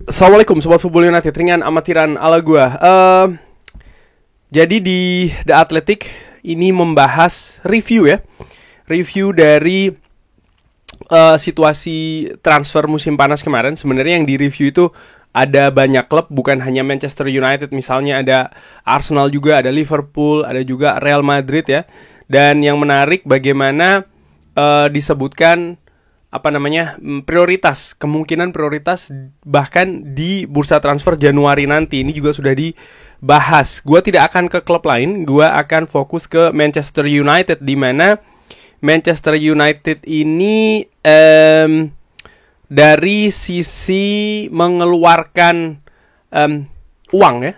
Assalamualaikum Sobat Football United, ringan amatiran ala gua. Jadi di The Athletic ini membahas review ya. Review dari situasi transfer musim panas kemarin. Sebenarnya yang di review itu ada banyak klub, bukan hanya Manchester United. Misalnya ada Arsenal juga, ada Liverpool, ada juga Real Madrid ya. Dan yang menarik bagaimana disebutkan prioritas, kemungkinan prioritas bahkan di bursa transfer Januari nanti. Ini juga sudah dibahas. Gua tidak akan ke klub lain, gua akan fokus ke Manchester United, di mana Manchester United ini dari sisi mengeluarkan uang ya,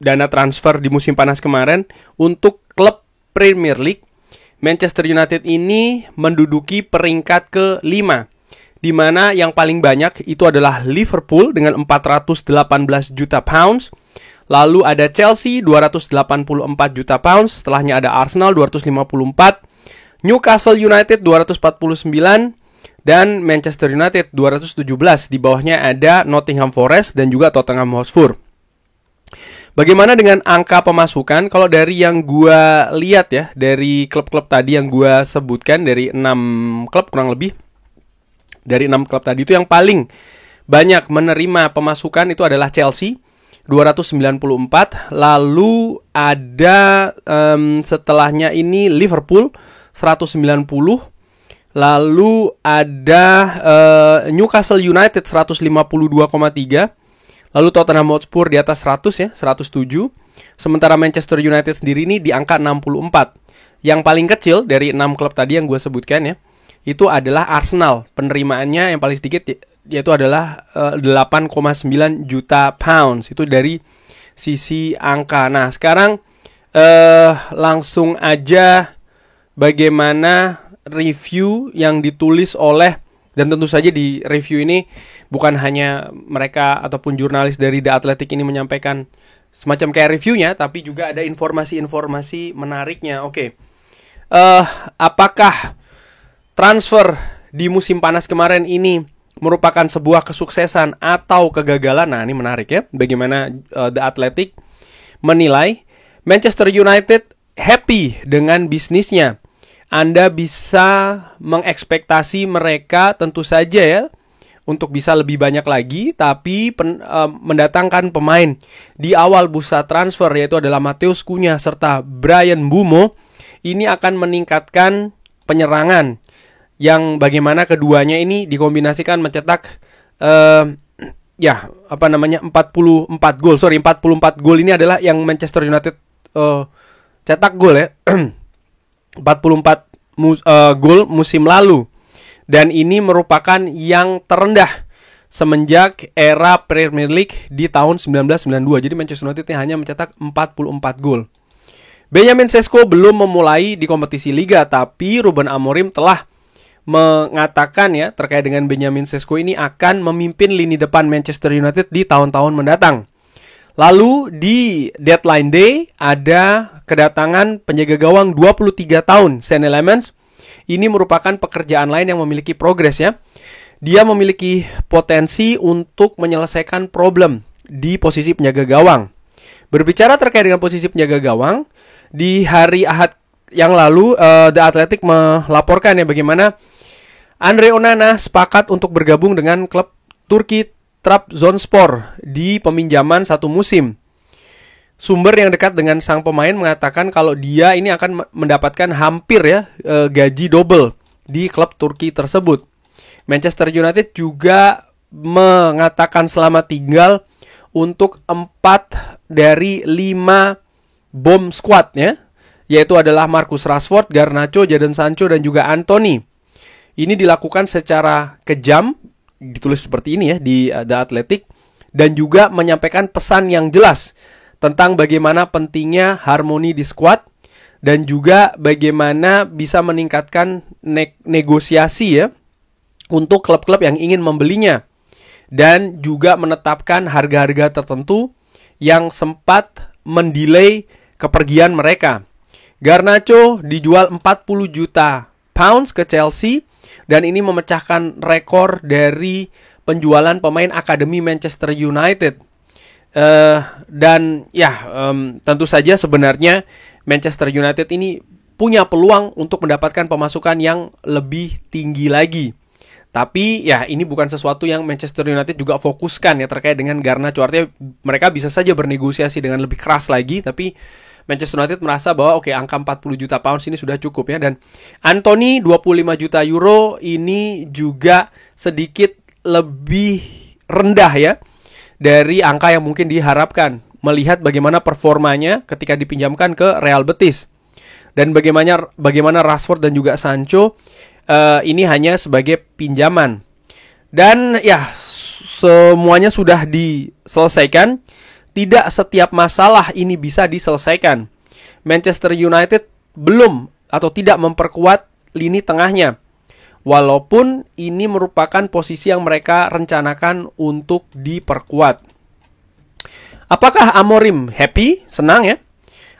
dana transfer di musim panas kemarin untuk klub Premier League, Manchester United ini menduduki peringkat ke-5, di mana yang paling banyak itu adalah Liverpool dengan 418 juta pounds. Lalu ada Chelsea 284 juta pounds, setelahnya ada Arsenal 254, Newcastle United 249 dan Manchester United 217. Di bawahnya ada Nottingham Forest dan juga Tottenham Hotspur. Bagaimana dengan angka pemasukan? Kalau dari yang gua lihat ya, dari klub-klub tadi yang gua sebutkan, dari 6 klub kurang lebih, dari 6 klub tadi itu yang paling banyak menerima pemasukan itu adalah Chelsea 294. Lalu ada setelahnya ini Liverpool 190. Lalu ada Newcastle United 152,3. Lalu Tottenham Hotspur di atas 100 ya, 107. Sementara Manchester United sendiri ini di angka 64. Yang paling kecil dari 6 klub tadi yang gue sebutkan ya, itu adalah Arsenal. Penerimaannya yang paling sedikit yaitu adalah 8,9 juta pounds. Itu dari sisi angka. Nah, sekarang langsung aja bagaimana review yang ditulis oleh, dan tentu saja di review ini bukan hanya mereka ataupun jurnalis dari The Athletic ini menyampaikan semacam kayak reviewnya, tapi juga ada informasi-informasi menariknya. Oke. Apakah transfer di musim panas kemarin ini merupakan sebuah kesuksesan atau kegagalan? Nah, ini menarik ya. Bagaimana The Athletic menilai Manchester United happy dengan bisnisnya. Anda bisa mengekspektasi mereka tentu saja ya untuk bisa lebih banyak lagi, tapi mendatangkan pemain di awal bursa transfer yaitu adalah Matheus Cunha serta Bryan Mbeumo. Ini akan meningkatkan penyerangan yang bagaimana keduanya ini dikombinasikan mencetak 44 gol. 44 gol ini adalah yang Manchester United cetak gol ya. 44 gol musim lalu. Dan ini merupakan yang terendah semenjak era Premier League di tahun 1992. Jadi Manchester United hanya mencetak 44 gol. Benjamin Sesko belum memulai di kompetisi liga, tapi Ruben Amorim telah mengatakan ya terkait dengan Benjamin Sesko ini akan memimpin lini depan Manchester United di tahun-tahun mendatang. Lalu di deadline day ada kedatangan penjaga gawang 23 tahun, Sean Lemans. Ini merupakan pekerjaan lain yang memiliki progres ya. Dia memiliki potensi untuk menyelesaikan problem di posisi penjaga gawang. Berbicara terkait dengan posisi penjaga gawang, di hari Ahad yang lalu The Athletic melaporkan ya bagaimana Andre Onana sepakat untuk bergabung dengan klub Turki Trabzonspor di peminjaman 1 musim. Sumber yang dekat dengan sang pemain mengatakan kalau dia ini akan mendapatkan hampir ya gaji double di klub Turki tersebut. Manchester United juga mengatakan selamat tinggal untuk 4 dari 5 bomb squad ya, yaitu adalah Marcus Rashford, Garnacho, Jadon Sancho dan juga Anthony. Ini dilakukan secara kejam, ditulis seperti ini ya di The Athletic, dan juga menyampaikan pesan yang jelas tentang bagaimana pentingnya harmoni di squad dan juga bagaimana bisa meningkatkan negosiasi ya untuk klub-klub yang ingin membelinya, dan juga menetapkan harga-harga tertentu yang sempat mendelay kepergian mereka. Garnacho dijual 40 juta pounds ke Chelsea, dan ini memecahkan rekor dari penjualan pemain akademi Manchester United. Dan ya tentu saja sebenarnya Manchester United ini punya peluang untuk mendapatkan pemasukan yang lebih tinggi lagi. Tapi ya ini bukan sesuatu yang Manchester United juga fokuskan ya terkait dengan Garnacho. Artinya mereka bisa saja bernegosiasi dengan lebih keras lagi, tapi Manchester United merasa bahwa oke, angka 40 juta pounds ini sudah cukup ya. Dan Anthony 25 juta euro ini juga sedikit lebih rendah ya dari angka yang mungkin diharapkan, melihat bagaimana performanya ketika dipinjamkan ke Real Betis. Dan bagaimana Rashford dan juga Sancho ini hanya sebagai pinjaman. Dan ya semuanya sudah diselesaikan. Tidak setiap masalah ini bisa diselesaikan. Manchester United belum atau tidak memperkuat lini tengahnya. Walaupun ini merupakan posisi yang mereka rencanakan untuk diperkuat. Apakah Amorim happy? Senang ya.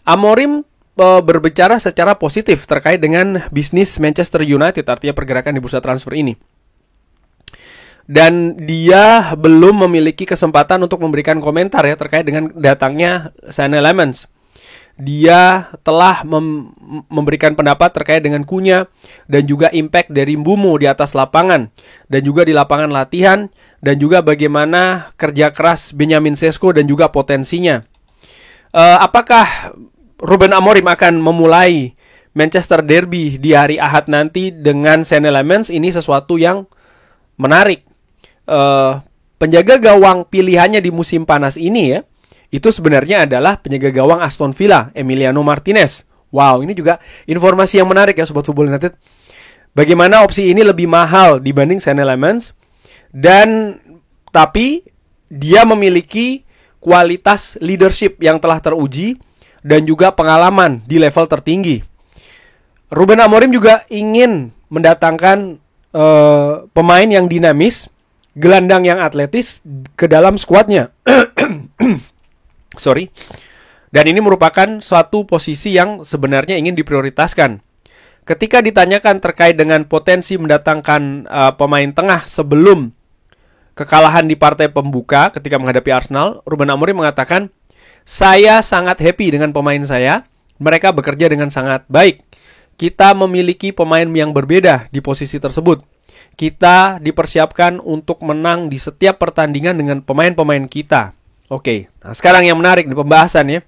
Amorim berbicara secara positif terkait dengan bisnis Manchester United, artinya pergerakan di bursa transfer ini. Dan dia belum memiliki kesempatan untuk memberikan komentar ya terkait dengan datangnya Sané Lammens. Dia telah memberikan pendapat terkait dengan Cunha dan juga impact dari Mbeumo di atas lapangan dan juga di lapangan latihan, dan juga bagaimana kerja keras Benjamin Sesko dan juga potensinya. Apakah Ruben Amorim akan memulai Manchester Derby di hari Ahad nanti dengan Sané Lammens? Ini sesuatu yang menarik. Penjaga gawang pilihannya di musim panas ini ya, itu sebenarnya adalah penjaga gawang Aston Villa, Emiliano Martinez. Wow, ini juga informasi yang menarik ya Sobat Football United. Bagaimana opsi ini lebih mahal dibanding Sané Lammens, dan tapi dia memiliki kualitas leadership yang telah teruji dan juga pengalaman di level tertinggi. Ruben Amorim juga ingin mendatangkan pemain yang dinamis, gelandang yang atletis ke dalam skuadnya. Sorry. Dan ini merupakan suatu posisi yang sebenarnya ingin diprioritaskan. Ketika ditanyakan terkait dengan potensi mendatangkan pemain tengah sebelum kekalahan di partai pembuka ketika menghadapi Arsenal, Ruben Amorim mengatakan, "Saya sangat happy dengan pemain saya. Mereka bekerja dengan sangat baik. Kita memiliki pemain yang berbeda di posisi tersebut. Kita dipersiapkan untuk menang di setiap pertandingan dengan pemain-pemain kita." Oke, nah sekarang yang menarik di pembahasan ya.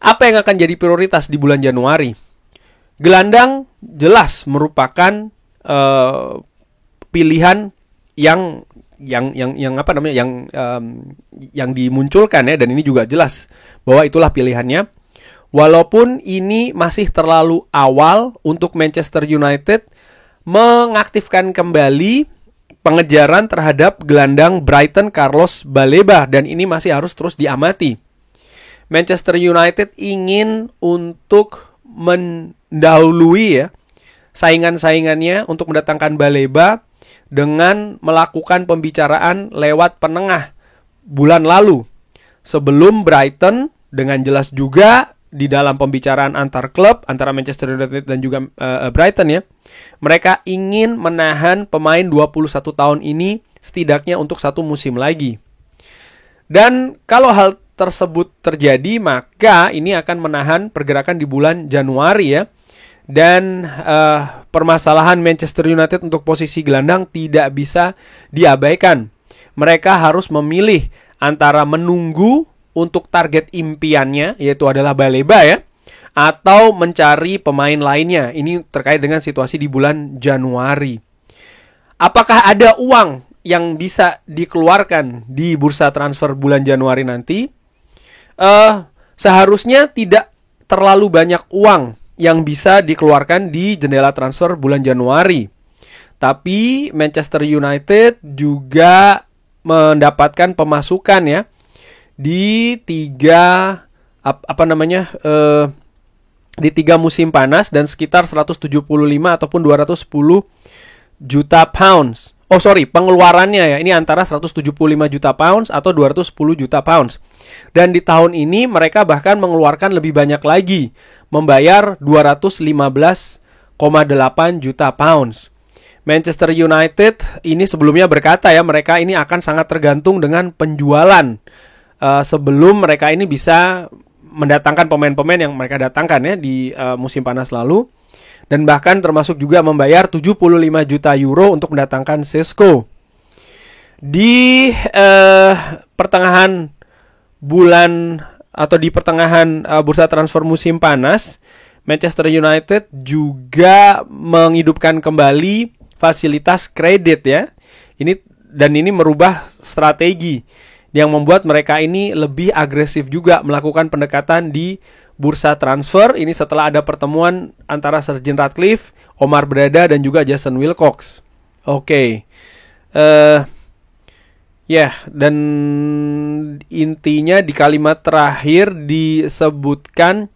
Apa yang akan jadi prioritas di bulan Januari? Gelandang jelas merupakan pilihan yang dimunculkan ya, dan ini juga jelas bahwa itulah pilihannya. Walaupun ini masih terlalu awal untuk Manchester United mengaktifkan kembali pengejaran terhadap gelandang Brighton Carlos Baleba, dan ini masih harus terus diamati. Manchester United ingin untuk mendahului ya saingan-saingannya untuk mendatangkan Baleba dengan melakukan pembicaraan lewat penengah bulan lalu. Sebelum Brighton, dengan jelas juga di dalam pembicaraan antar klub, antara Manchester United dan juga Brighton ya, mereka ingin menahan pemain 21 tahun ini setidaknya untuk 1 musim lagi. Dan kalau hal tersebut terjadi, maka ini akan menahan pergerakan di bulan Januari ya. Dan permasalahan Manchester United untuk posisi gelandang tidak bisa diabaikan. Mereka harus memilih antara menunggu untuk target impiannya, yaitu adalah Baleba ya, atau mencari pemain lainnya. Ini terkait dengan situasi di bulan Januari. Apakah ada uang yang bisa dikeluarkan di bursa transfer bulan Januari nanti? Seharusnya tidak terlalu banyak uang yang bisa dikeluarkan di jendela transfer bulan Januari. Tapi Manchester United juga mendapatkan pemasukan ya di tiga musim panas dan sekitar 175 ataupun 210 juta pounds. Pengeluarannya ya, ini antara 175 juta pounds atau 210 juta pounds. Dan di tahun ini mereka bahkan mengeluarkan lebih banyak lagi, membayar 215,8 juta pounds. Manchester United ini sebelumnya berkata ya, mereka ini akan sangat tergantung dengan penjualan sebelum mereka ini bisa mendatangkan pemain-pemain yang mereka datangkan ya di musim panas lalu. Dan bahkan termasuk juga membayar 75 juta euro untuk mendatangkan Šeško. Di pertengahan bulan atau di pertengahan bursa transfer musim panas, Manchester United juga menghidupkan kembali fasilitas kredit ya. Ini merubah strategi yang membuat mereka ini lebih agresif juga melakukan pendekatan di bursa transfer. Ini setelah ada pertemuan antara Sir Jim Ratcliffe, Omar Berada dan juga Jason Wilcox. Oke. Dan intinya di kalimat terakhir disebutkan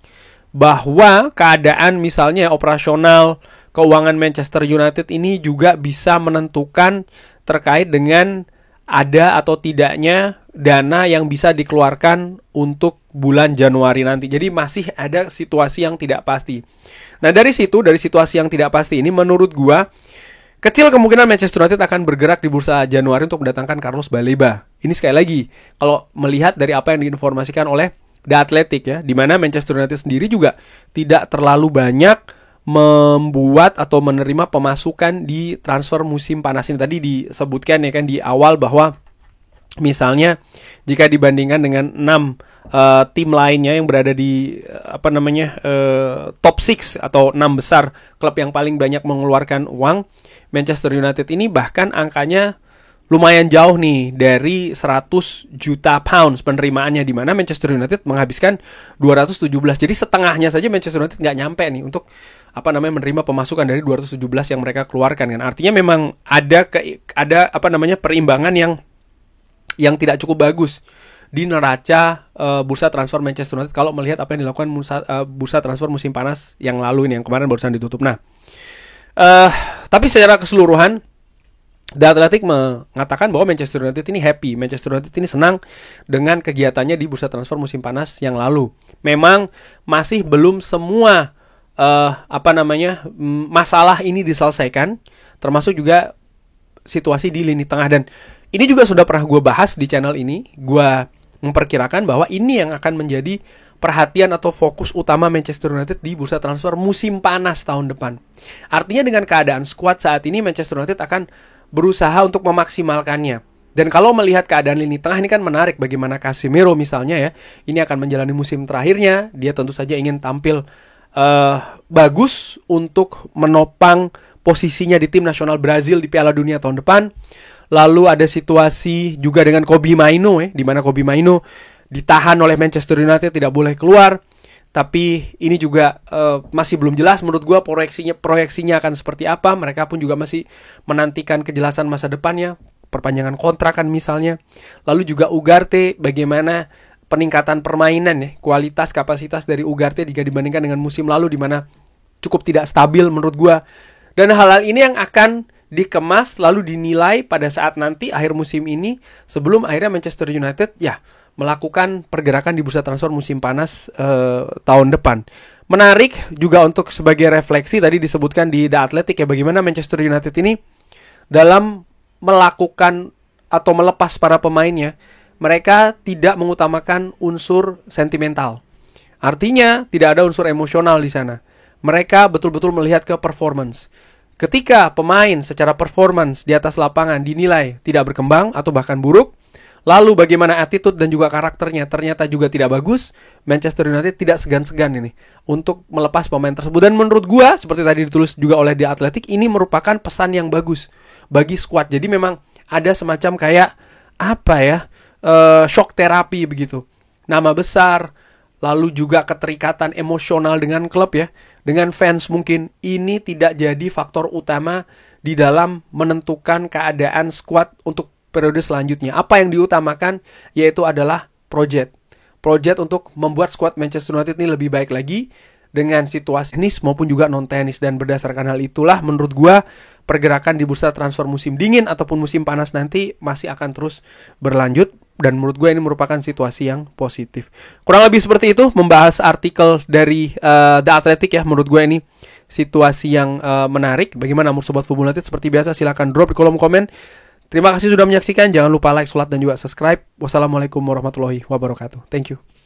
bahwa keadaan misalnya operasional keuangan Manchester United ini juga bisa menentukan terkait dengan ada atau tidaknya dana yang bisa dikeluarkan untuk bulan Januari nanti. Jadi masih ada situasi yang tidak pasti. Nah dari situasi yang tidak pasti ini menurut gua kecil kemungkinan Manchester United akan bergerak di bursa Januari untuk mendatangkan Carlos Baleba. Ini sekali lagi kalau melihat dari apa yang diinformasikan oleh The Athletic ya, di mana Manchester United sendiri juga tidak terlalu banyak membuat atau menerima pemasukan di transfer musim panas ini. Tadi disebutkan ya kan di awal bahwa misalnya jika dibandingkan dengan 6 tim lainnya yang berada di top 6 atau 6 besar klub yang paling banyak mengeluarkan uang, Manchester United ini bahkan angkanya lumayan jauh nih dari 100 juta pounds penerimaannya, di mana Manchester United menghabiskan 217. Jadi setengahnya saja Manchester United nggak nyampe nih untuk menerima pemasukan dari 217 yang mereka keluarkan kan. Artinya memang ada perimbangan yang tidak cukup bagus di neraca bursa transfer Manchester United kalau melihat apa yang dilakukan bursa transfer musim panas yang lalu ini, yang kemarin barusan ditutup. Nah, tapi secara keseluruhan The Athletic mengatakan bahwa Manchester United ini happy, Manchester United ini senang dengan kegiatannya di bursa transfer musim panas yang lalu. Memang masih belum semua masalah ini diselesaikan, termasuk juga situasi di lini tengah. Dan ini juga sudah pernah gue bahas di channel ini. Gue memperkirakan bahwa ini yang akan menjadi perhatian atau fokus utama Manchester United di bursa transfer musim panas tahun depan. Artinya dengan keadaan skuad saat ini, Manchester United akan berusaha untuk memaksimalkannya. Dan kalau melihat keadaan lini tengah ini kan menarik, bagaimana Casemiro misalnya ya, ini akan menjalani musim terakhirnya. Dia tentu saja ingin tampil bagus untuk menopang posisinya di tim nasional Brazil di Piala Dunia tahun depan. Lalu ada situasi juga dengan Kobbie Mainoo di mana Kobbie Mainoo ditahan oleh Manchester United, tidak boleh keluar. Tapi ini juga masih belum jelas menurut gue proyeksinya akan seperti apa. Mereka pun juga masih menantikan kejelasan masa depannya, perpanjangan kontrak kan misalnya. Lalu juga Ugarte, bagaimana peningkatan permainan ya, kualitas kapasitas dari Ugarte jika dibandingkan dengan musim lalu di mana cukup tidak stabil menurut gue. Dan hal-hal ini yang akan dikemas lalu dinilai pada saat nanti akhir musim ini, sebelum akhirnya Manchester United melakukan pergerakan di bursa transfer musim panas tahun depan. Menarik juga untuk sebagai refleksi, tadi disebutkan di The Athletic ya, bagaimana Manchester United ini dalam melakukan atau melepas para pemainnya, mereka tidak mengutamakan unsur sentimental. Artinya tidak ada unsur emosional di sana. Mereka betul-betul melihat ke performance. Ketika pemain secara performance di atas lapangan dinilai tidak berkembang atau bahkan buruk, lalu bagaimana attitude dan juga karakternya ternyata juga tidak bagus, Manchester United tidak segan-segan ini untuk melepas pemain tersebut. Dan menurut gua, seperti tadi ditulis juga oleh The Athletic, ini merupakan pesan yang bagus bagi skuad. Jadi memang ada semacam kayak shock terapi begitu. Nama besar, lalu juga keterikatan emosional dengan klub ya, dengan fans mungkin, ini tidak jadi faktor utama di dalam menentukan keadaan skuad untuk periode selanjutnya. Apa yang diutamakan yaitu adalah project untuk membuat skuad Manchester United ini lebih baik lagi dengan situasi tenis maupun juga non tenis. Dan berdasarkan hal itulah menurut gua pergerakan di bursa transfer musim dingin ataupun musim panas nanti masih akan terus berlanjut. Dan menurut gue ini merupakan situasi yang positif. Kurang lebih seperti itu membahas artikel dari The Athletic ya. Menurut gue ini situasi yang menarik. Bagaimana menurut Sobat Football United? Seperti biasa silakan drop di kolom komen. Terima kasih sudah menyaksikan. Jangan lupa like, sholat, dan juga subscribe. Wassalamualaikum warahmatullahi wabarakatuh. Thank you.